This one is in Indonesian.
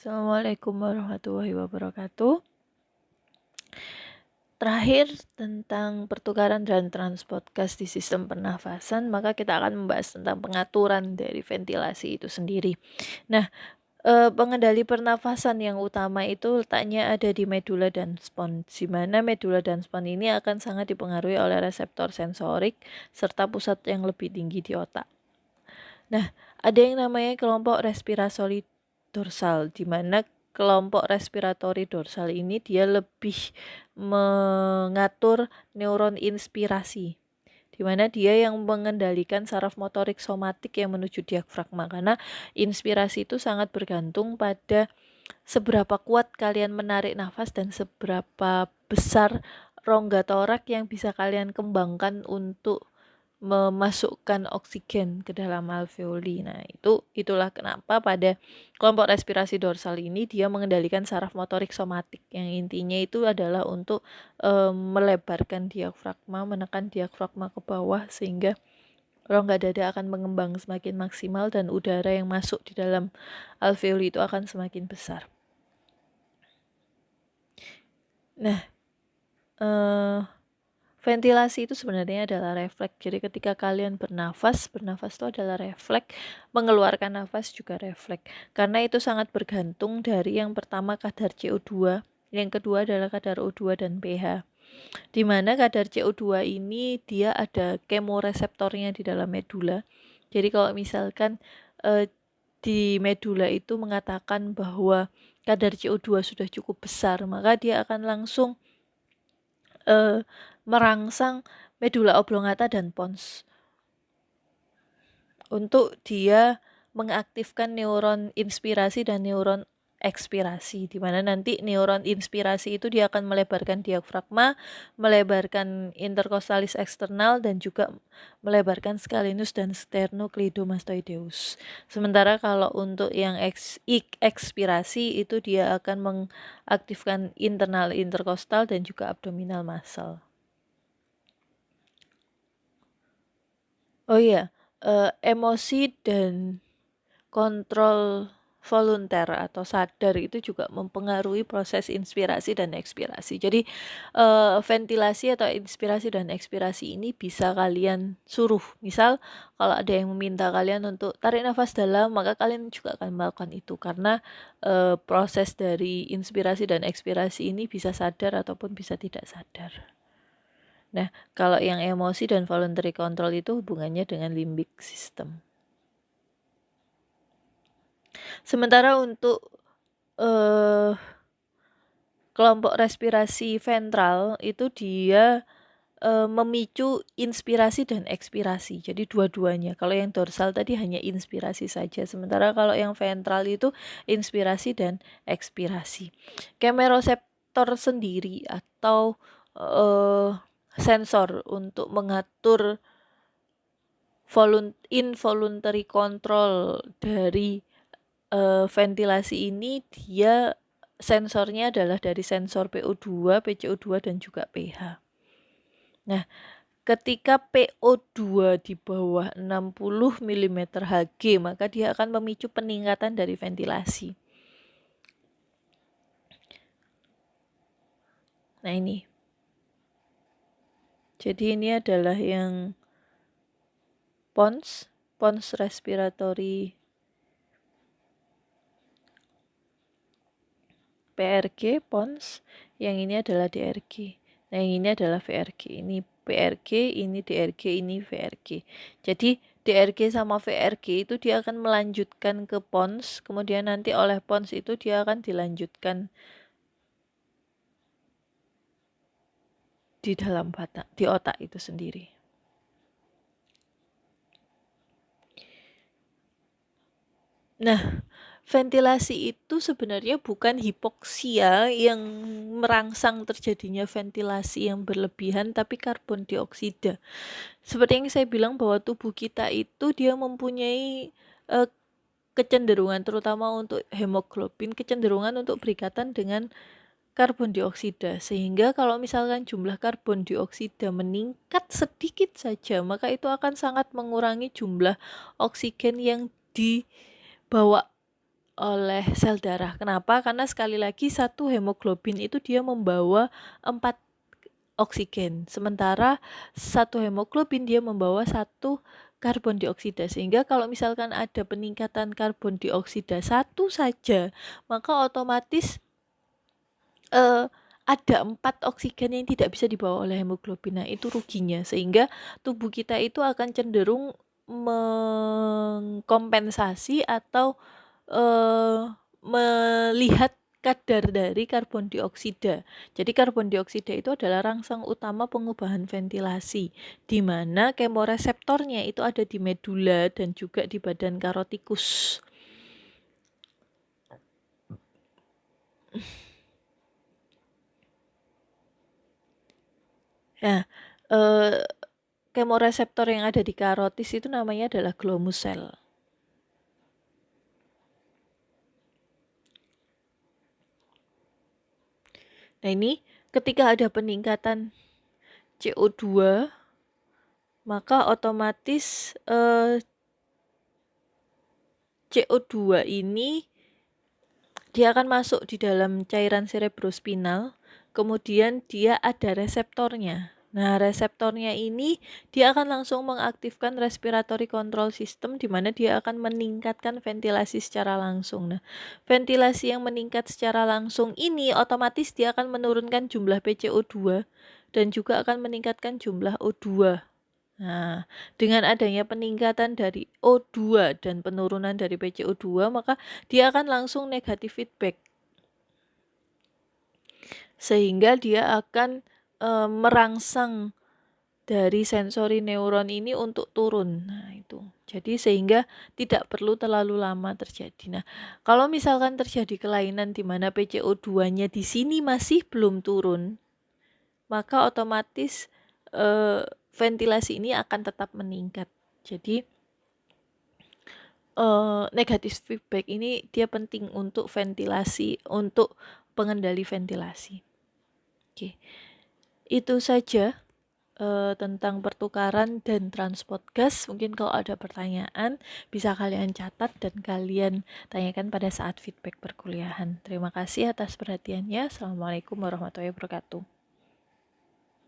Assalamualaikum warahmatullahi wabarakatuh. Terakhir tentang pertukaran dan transport gas di sistem pernafasan, maka kita akan membahas tentang pengaturan dari ventilasi itu sendiri. Nah, pengendali pernafasan yang utama itu letaknya ada di medula dan spons, di mana medula dan spons ini akan sangat dipengaruhi oleh reseptor sensorik serta pusat yang lebih tinggi di otak. Nah, ada yang namanya kelompok respiratory dorsal, di mana kelompok respiratory dorsal ini dia lebih mengatur neuron inspirasi, di mana dia yang mengendalikan saraf motorik somatik yang menuju diafragma, karena inspirasi itu sangat bergantung pada seberapa kuat kalian menarik nafas dan seberapa besar rongga torak yang bisa kalian kembangkan untuk memasukkan oksigen ke dalam alveoli. Nah, itulah kenapa pada kelompok respirasi dorsal ini dia mengendalikan saraf motorik somatik, yang intinya itu adalah untuk melebarkan diafragma, menekan diafragma ke bawah sehingga rongga dada akan mengembang semakin maksimal dan udara yang masuk di dalam alveoli itu akan semakin besar. Nah, ventilasi itu sebenarnya adalah refleks. Jadi ketika kalian bernafas itu adalah refleks, mengeluarkan nafas juga refleks. Karena itu sangat bergantung dari yang pertama kadar CO2, yang kedua adalah kadar O2 dan pH. Di mana kadar CO2 ini dia ada kemoreseptornya di dalam medula. Jadi kalau misalkan di medula itu mengatakan bahwa kadar CO2 sudah cukup besar, maka dia akan langsung merangsang medula oblongata dan pons untuk dia mengaktifkan neuron inspirasi dan neuron ekspirasi, di mana nanti neuron inspirasi itu dia akan melebarkan diafragma, melebarkan interkostalis eksternal, dan juga melebarkan scalenus dan sternocleidomastoideus. Sementara kalau untuk yang ekspirasi itu dia akan mengaktifkan internal interkostal dan juga abdominal muscle. Oh iya, emosi dan kontrol volunter atau sadar itu juga mempengaruhi proses inspirasi dan ekspirasi. Jadi ventilasi atau inspirasi dan ekspirasi ini bisa kalian suruh. Misal kalau ada yang meminta kalian untuk tarik nafas dalam, maka kalian juga akan melakukan itu, karena proses dari inspirasi dan ekspirasi ini bisa sadar ataupun bisa tidak sadar. Nah, kalau yang emosi dan voluntary control itu hubungannya dengan limbic system. Sementara untuk kelompok respirasi ventral itu dia memicu inspirasi dan ekspirasi. Jadi dua-duanya. Kalau yang dorsal tadi hanya inspirasi saja. Sementara kalau yang ventral itu inspirasi dan ekspirasi. Kemeroseptor sendiri atau sensor untuk mengatur involuntary control dari ventilasi ini, dia sensornya adalah dari sensor PO2, PCO2 dan juga pH. Nah, ketika PO2 di bawah 60 mm Hg, maka dia akan memicu peningkatan dari ventilasi. Nah, ini. Jadi ini adalah yang pons respiratory PRG, pons, yang ini adalah DRG. Nah, yang ini adalah VRG. Ini PRG, ini DRG, ini VRG. Jadi DRG sama VRG itu dia akan melanjutkan ke pons, kemudian nanti oleh pons itu dia akan dilanjutkan di dalam di otak itu sendiri. Nah, ventilasi itu sebenarnya bukan hipoksia yang merangsang terjadinya ventilasi yang berlebihan, tapi karbon dioksida. Seperti yang saya bilang bahwa tubuh kita itu dia mempunyai kecenderungan, terutama untuk hemoglobin, kecenderungan untuk berikatan dengan karbon dioksida. Sehingga kalau misalkan jumlah karbon dioksida meningkat sedikit saja, maka itu akan sangat mengurangi jumlah oksigen yang dibawa oleh sel darah. Kenapa? Karena sekali lagi satu hemoglobin itu dia membawa 4 oksigen, sementara satu hemoglobin dia membawa 1 karbon dioksida, sehingga kalau misalkan ada peningkatan karbon dioksida 1 saja, maka otomatis ada 4 oksigen yang tidak bisa dibawa oleh hemoglobin. Nah, itu ruginya, sehingga tubuh kita itu akan cenderung mengkompensasi atau melihat kadar dari karbon dioksida. Jadi karbon dioksida itu adalah rangsang utama pengubahan ventilasi, di mana kemoreseptornya itu ada di medula dan juga di badan karotikus. Nah, kemoreseptor yang ada di karotis itu namanya adalah glomus cell. Nah, ini ketika ada peningkatan CO2, maka otomatis CO2 ini dia akan masuk di dalam cairan cerebrospinal, kemudian dia ada reseptornya. Nah, reseptornya ini dia akan langsung mengaktifkan respiratory control system, di mana dia akan meningkatkan ventilasi secara langsung. Nah, ventilasi yang meningkat secara langsung ini otomatis dia akan menurunkan jumlah PCO2 dan juga akan meningkatkan jumlah O2. Nah, dengan adanya peningkatan dari O2 dan penurunan dari PCO2, maka dia akan langsung negatif feedback. Sehingga dia akan merangsang dari sensori neuron ini untuk turun. Nah, itu. Jadi sehingga tidak perlu terlalu lama terjadi. Nah, kalau misalkan terjadi kelainan di mana PCO2-nya di sini masih belum turun, maka otomatis ventilasi ini akan tetap meningkat. Jadi negatif feedback ini dia penting untuk ventilasi, untuk pengendali ventilasi. Oke, itu saja tentang pertukaran dan transport gas. Mungkin kalau ada pertanyaan bisa kalian catat dan kalian tanyakan pada saat feedback perkuliahan. Terima kasih atas perhatiannya. Assalamualaikum warahmatullahi wabarakatuh.